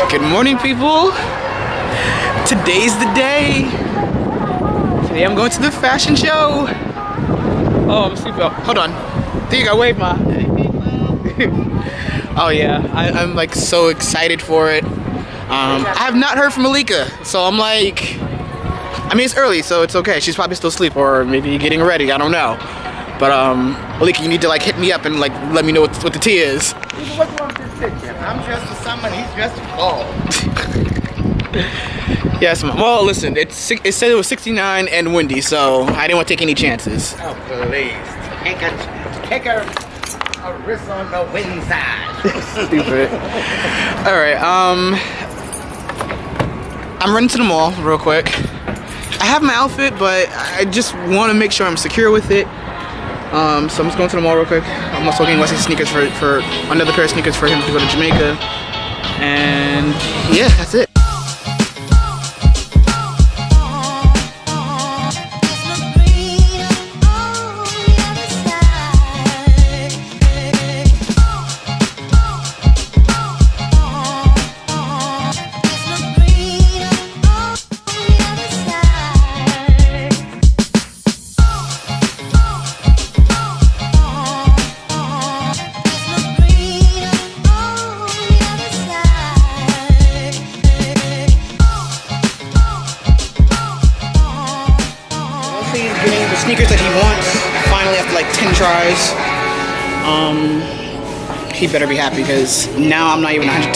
Good morning, people. Today's the day. Today I'm going to the fashion show. Oh, I'm sleeping. Oh, hold on. There you go. Wave, Ma. Oh yeah, I'm like so excited for it. I have not heard from Malika, so I'm like, I mean it's early, so it's okay. She's probably still asleep or maybe getting ready. I don't know. But Malika, you need to like hit me up and like let me know what the tea is. I'm dressed as summer, he's dressed as fall. Yes, well, listen, it said it was 69 and windy, so I didn't want to take any chances. Oh, please. Take a risk on the wind side. Stupid. Alright, I'm running to the mall real quick. I have my outfit, but I just want to make sure I'm secure with it. So I'm just going to the mall real quick. I'm also getting Wesley sneakers for another pair of sneakers for him to go to Jamaica. And yeah, that's it. Sneakers that he wants finally after like 10 tries. He better be happy because now I'm not even 110%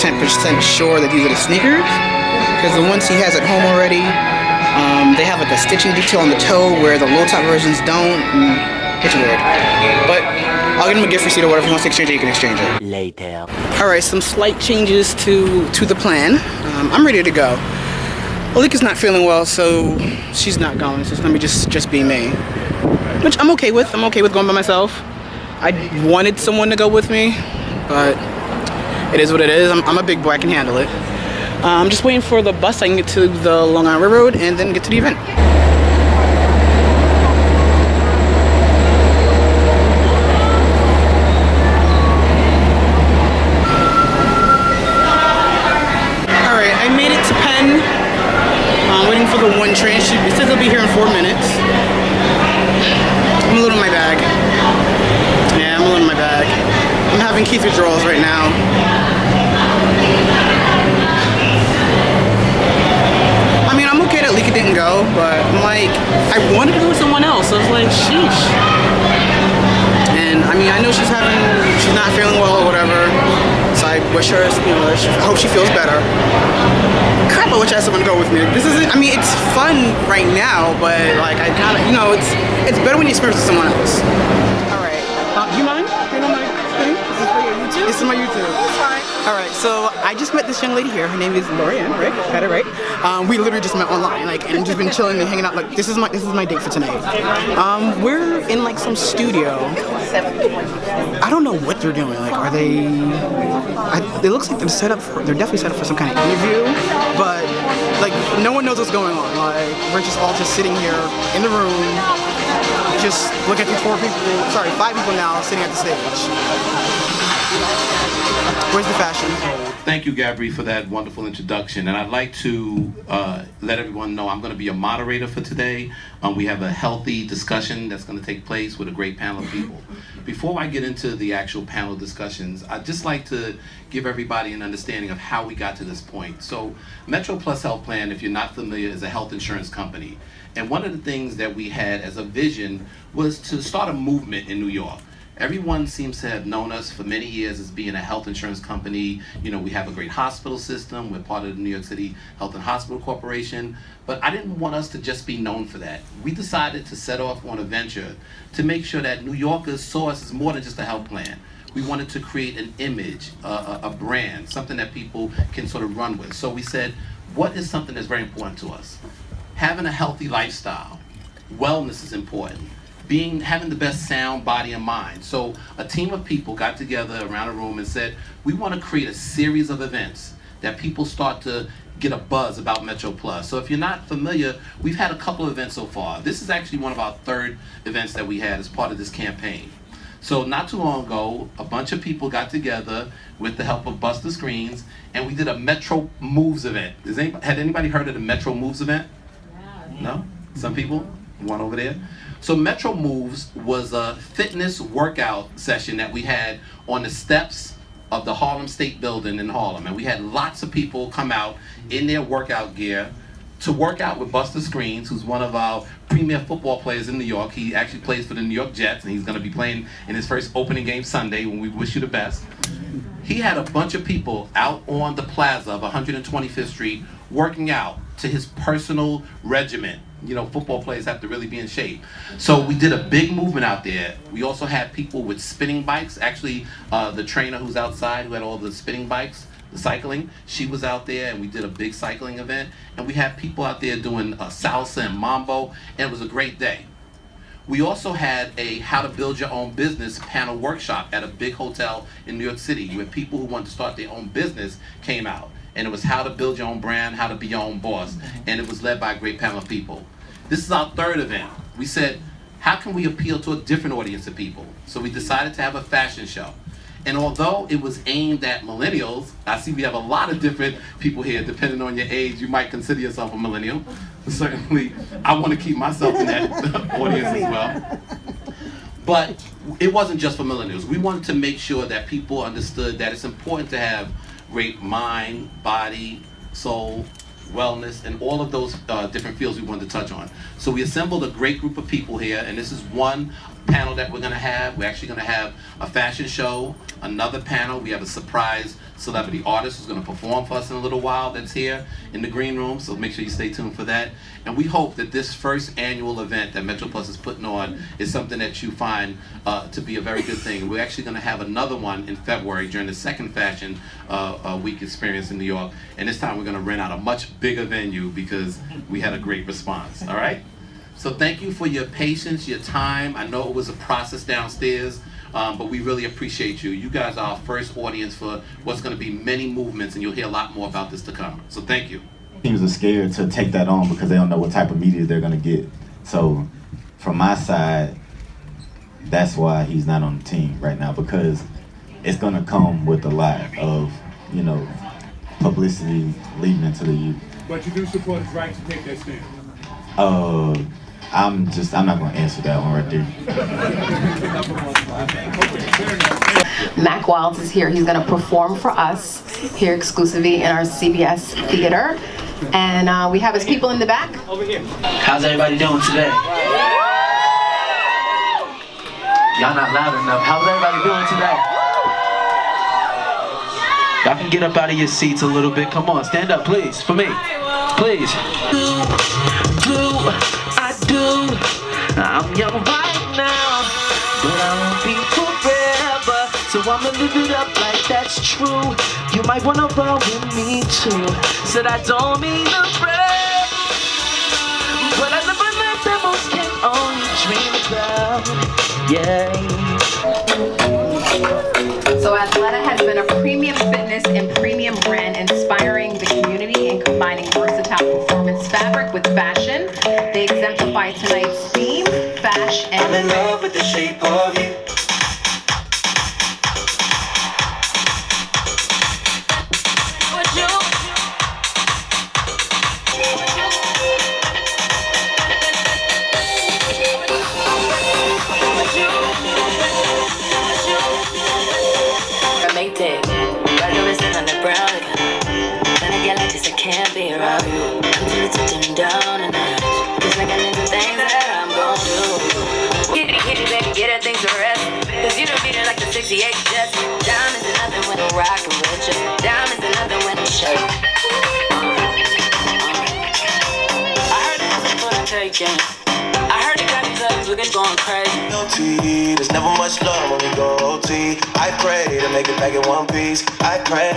sure that these are the sneakers, because the ones he has at home already, they have like a stitching detail on the toe where the low top versions don't. It's weird, but I'll get him a gift receipt or whatever. If he wants to exchange it, he can exchange it later. All right, some slight changes to the plan. I'm ready to go. Malika's not feeling well, so she's not going. So let me just be me, which I'm okay with. I'm okay with going by myself. I wanted someone to go with me, but it is what it is. I'm a big boy. I can handle it. I'm just waiting for the bus so I can get to the Long Island Railroad and then get to the event. All right, I made it to Penn. I'm waiting for the one train. It says it'll be here in 4 minutes. I'm a little in my bag. Yeah, I'm a little in my bag. I'm having Keith withdrawals right now. I mean, I'm okay that Lika didn't go, but I'm like, I wanted to go with someone else. So I was like, sheesh. And I mean, I know she's not feeling well or whatever. So I wish her, you know, I hope she feels better. Crap, I wish I had someone to go with me. This isn't, I mean, it's fun right now, but like, I gotta, you know, it's better when you experience with someone else. Alright, do you mind? Do you know my thing? This is for your YouTube? This is my YouTube. It's fine. Alright, so I just met this young lady here. Her name is Lorianne, right? Got it right? We literally just met online, like, and just been chilling and hanging out. Like, this is my date for tonight. We're in like some studio. I don't know what they're doing. Like, are they? It looks like they're definitely set up for some kind of interview, but like no one knows what's going on. Like, we're just all sitting here in the room, just look at these 5 people now sitting at the stage. Where's the fashion? Thank you, Gabby, for that wonderful introduction. And I'd like to let everyone know I'm going to be a moderator for today. We have a healthy discussion that's going to take place with a great panel of people. Before I get into the actual panel discussions, I'd just like to give everybody an understanding of how we got to this point. So Metro Plus Health Plan, if you're not familiar, is a health insurance company. And one of the things that we had as a vision was to start a movement in New York. Everyone seems to have known us for many years as being a health insurance company. You know, we have a great hospital system. We're part of the New York City Health and Hospital Corporation. But I didn't want us to just be known for that. We decided to set off on a venture to make sure that New Yorkers saw us as more than just a health plan. We wanted to create an image, a brand, something that people can sort of run with. So we said, what is something that's very important to us? Having a healthy lifestyle. Wellness is important. Having the best sound, body, and mind. So a team of people got together around a room and said, we want to create a series of events that people start to get a buzz about Metro Plus. So if you're not familiar, we've had a couple of events so far. This is actually one of our third events that we had as part of this campaign. So not too long ago, a bunch of people got together with the help of Buster Screens, and we did a Metro Moves event. Had anybody heard of the Metro Moves event? No? Some people? One over there? So Metro Moves was a fitness workout session that we had on the steps of the Harlem State Building in Harlem. And we had lots of people come out in their workout gear to work out with Buster Screens, who's one of our premier football players in New York. He actually plays for the New York Jets, and he's going to be playing in his first opening game Sunday, when we wish you the best. He had a bunch of people out on the plaza of 125th Street working out to his personal regimen. You know, football players have to really be in shape. So we did a big movement out there. We also had people with spinning bikes. Actually, the trainer who's outside, who had all the spinning bikes, the cycling, she was out there, and we did a big cycling event. And we had people out there doing salsa and mambo, and it was a great day. We also had a how to build your own business panel workshop at a big hotel in New York City, where people who wanted to start their own business came out. And it was how to build your own brand, how to be your own boss. And it was led by a great panel of people. This is our third event. We said, how can we appeal to a different audience of people? So we decided to have a fashion show. And although it was aimed at millennials, I see we have a lot of different people here. Depending on your age, you might consider yourself a millennial. Certainly, I want to keep myself in that audience as well. But it wasn't just for millennials. We wanted to make sure that people understood that it's important to have great mind, body, soul, wellness, and all of those different fields we wanted to touch on. So we assembled a great group of people here, and this is one panel that we're going to have. We're actually going to have a fashion show, another panel. We have a surprise celebrity artist who's going to perform for us in a little while that's here in the green room, so make sure you stay tuned for that. And we hope that this first annual event that Metro Plus is putting on is something that you find to be a very good thing. We're actually going to have another one in February during the second Fashion Week experience in New York, and this time we're going to rent out a much bigger venue because we had a great response. All right? So thank you for your patience, your time. I know it was a process downstairs, but we really appreciate you. You guys are our first audience for what's going to be many movements, and you'll hear a lot more about this to come. So thank you. Teams are scared to take that on because they don't know what type of media they're going to get. So from my side, that's why he's not on the team right now, because it's going to come with a lot of, you know, publicity leading into the youth. But you do support his right to take that stand? I'm not going to answer that one right there. Mac Wilds is here. He's going to perform for us here exclusively in our CBS theater. And we have his people in the back. Over here. How's everybody doing today? Y'all not loud enough. How's everybody doing today? Y'all can get up out of your seats a little bit. Come on, stand up, please, for me. Please. I do. I'm young right now, but I won't be forever. So I'ma live it up like that's true. You might wanna roll with me too. Said I don't mean to brag, but I live a life that most can only dream about. Yeah. So Athleta has been a premium fitness and premium brand inspiring the community and combining versatile performance fabric with fashion. They exemplify tonight's theme, fashion and I'm in love with the shape of you. Can't be around you. I'm just touching down and out. Just like I need the things that I'm gon' do. Hit it, baby, get her things to rest. Cause you don't beat it like the 68 Jets. Diamonds are nothing when I'm rockin' with you. Diamonds are nothing when I'm shaking. I heard that's for the taking. I heard you got these others looking going crazy. There's never much love when we go OT. I pray to make it back in one piece. I pray.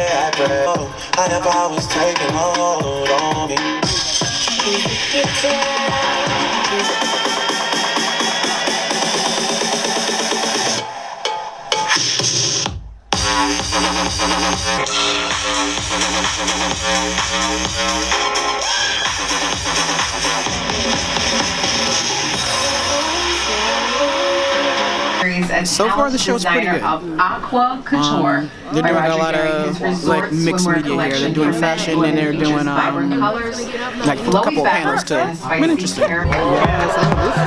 Oh, I never was taking hold on me. and So far, the show's pretty designer good. of Aqua Couture. They're by doing Roger a lot Gary. His of resort like mixed swimwear media here. They're collection doing for fashion men and they're features doing vibrant colors, like a flowy couple of panels fabrics, too. and spicy Been interesting. characters.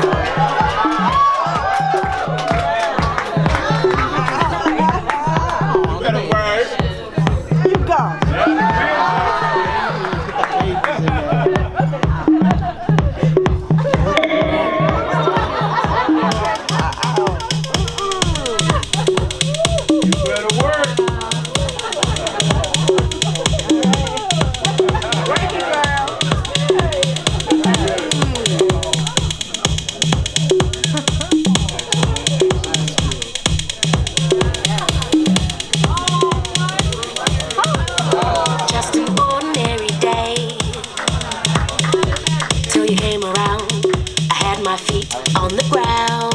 Just an ordinary day till you came around. I had my feet on the ground.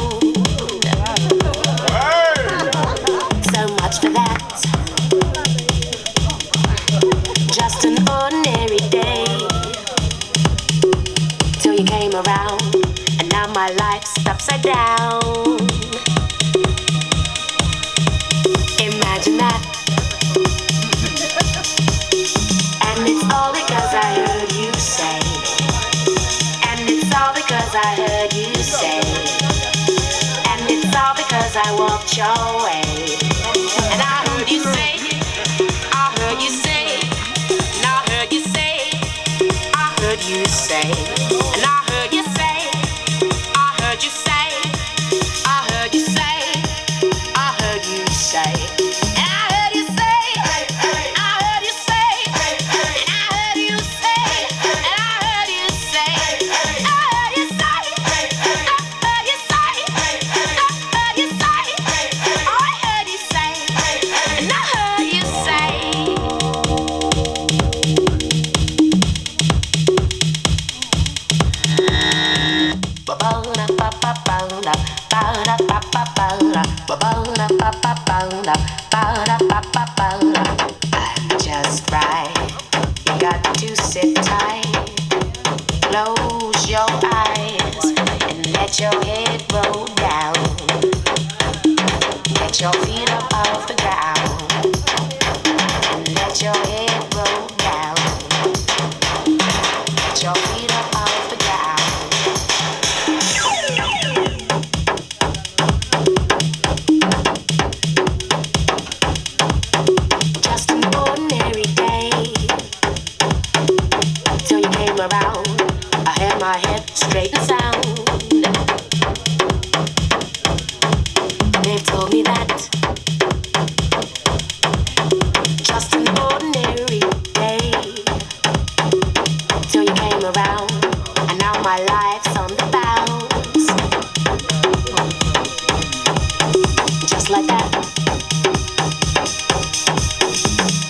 So much for that. Just an ordinary day till you came around, and now my life's upside down. Imagine that. And it's all because I heard you say. And it's all because I heard you say. And it's all because I walked your way. And I heard you say, I heard you say, and I heard you say, I heard you say, and I heard you say, I heard you say, I heard you say, I heard you say, and I heard you say, I heard you say, and I heard you say, and I heard you say, I heard you say, I heard you say, I heard you say, I heard you say, and I heard you say. Just right, you got to sit tight. Close your eyes and let your head roll down. Get your feet up off the ground and let your head roll down. Get your feet up off the ground. Just an ordinary day till you came around. I had my head straight and sound. They've told me that just an ordinary day till you came around, and now my life's on the bounce. Just like that.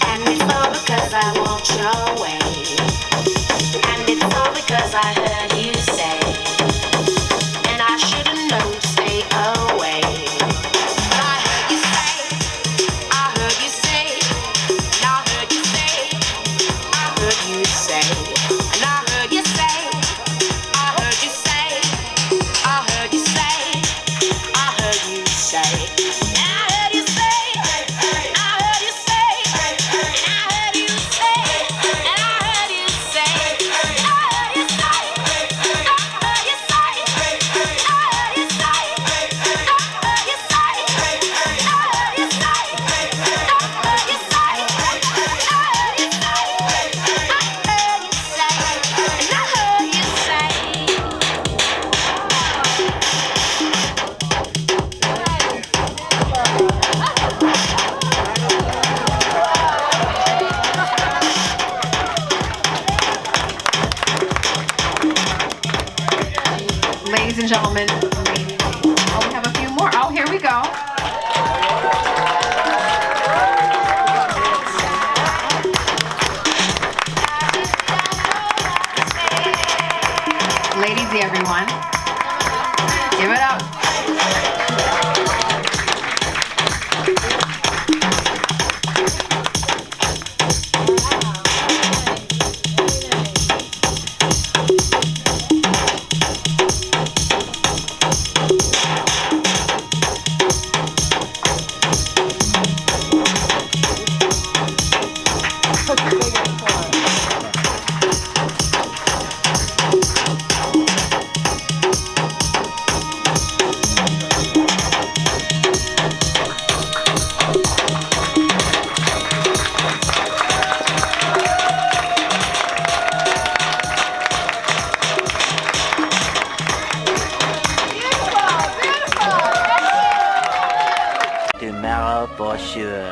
And it's all because I walked your way. And it's all because I heard you say. And I should've known to stay away. But I heard you say, I heard you say, and I heard you say, I heard you say, and I heard you say, I heard you say, I heard you say, I heard you say, and I heard you say, I heard you say, and I heard you say, and I heard you say, I heard you say, I heard you say, I heard you say, I heard you say, I heard you say, I heard you say, I heard you say, I heard you say, and I heard you say. Ladies and gentlemen, oh, we have a few more. Oh, here we go. Ladies, everyone, give it up.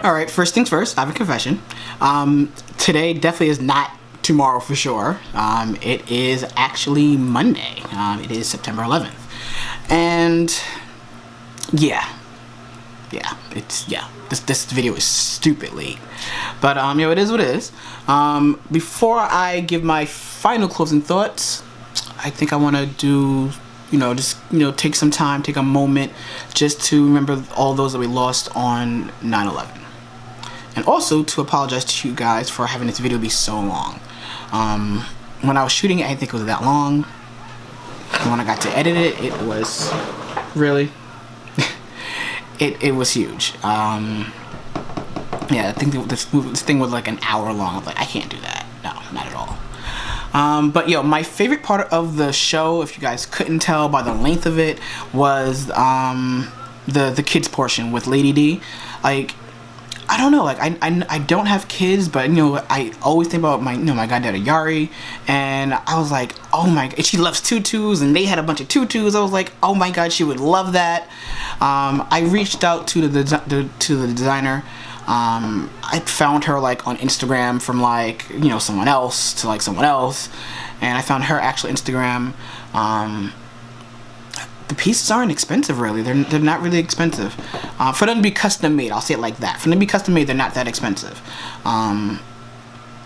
Alright, first things first, I have a confession. Today definitely is not tomorrow for sure. It is actually Monday. It is September 11th. And yeah, this video is stupid late. But you know, it is what it is. Before I give my final closing thoughts, I think I want to do, just take some time, take a moment just to remember all those that we lost on 9/11. And also to apologize to you guys for having this video be so long. When I was shooting it, I didn't think it was that long. And when I got to edit it, it was really, it was huge. Yeah, I think this thing was like an hour long. I was like, I can't do that. No, not at all. But my favorite part of the show, if you guys couldn't tell by the length of it, was the kids portion with Lady D. Like, I don't know, like I don't have kids, but I always think about my my goddaughter Yari, and I was like, oh my god, she loves tutus, and they had a bunch of tutus. I was like, oh my god, she would love that. I reached out to the designer. I found her like on Instagram from like someone else to like someone else, and I found her actual Instagram. The pieces aren't expensive really. They're not really expensive. For them to be custom made, I'll say it like that. For them to be custom made, they're not that expensive. And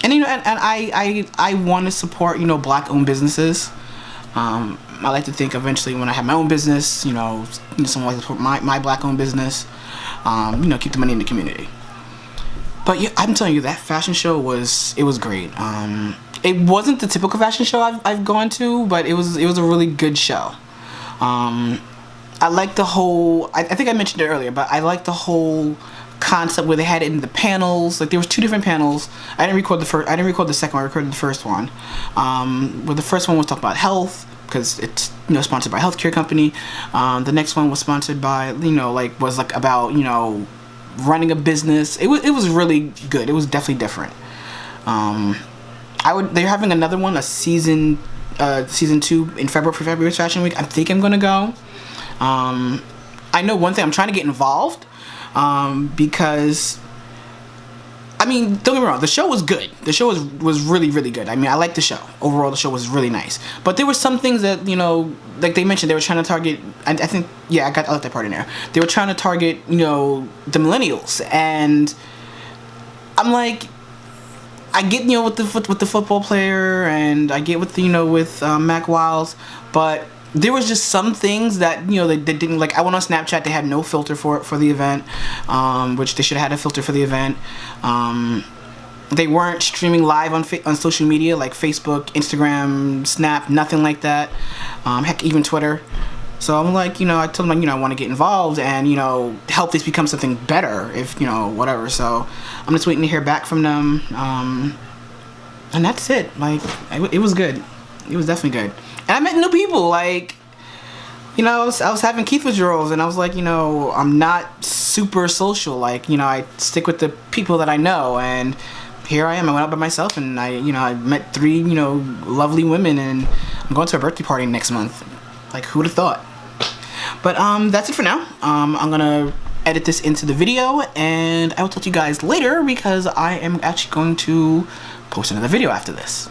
I want to support black owned businesses. I like to think eventually when I have my own business, someone like to support my black owned business. Keep the money in the community. But yeah, I'm telling you, that fashion show was great. It wasn't the typical fashion show I've gone to, but it was a really good show. I like the whole, I think I mentioned it earlier, but I like the whole concept where they had it in the panels. Like there was 2 different panels. I didn't record the second one. I recorded the first one. Where the first one was talking about health, because it's sponsored by a healthcare company. The next one was sponsored by was about running a business. It was really good. It was definitely different. They're having another one, a season 2 in February for February Fashion Week. I think I'm gonna go. I know one thing, I'm trying to get involved because don't get me wrong, the show was good. The show was really, really good. I mean, I liked the show. Overall, the show was really nice. But there were some things that, like they mentioned, they were trying to target, I think, yeah, I left that part in there. They were trying to target, the millennials. And I'm like, I get, with the football player, and I get with, with Mac Wiles, but there was just some things that, they didn't like. I went on Snapchat, they had no filter for the event, which they should have had a filter for the event. They weren't streaming live on social media like Facebook, Instagram, Snap, nothing like that. Heck, even Twitter. So I'm like, I told them, like, I want to get involved and, help this become something better if, whatever. So I'm just waiting to hear back from them. And that's it. Like, it was good. It was definitely good. And I met new people. Like, I was having Keith withdrawals, and I was like, I'm not super social. Like, I stick with the people that I know, and here I am. I went out by myself, and I met 3, lovely women, and I'm going to a birthday party next month. Like, who'd have thought? But that's it for now. I'm gonna edit this into the video, and I will talk to you guys later because I am actually going to post another video after this.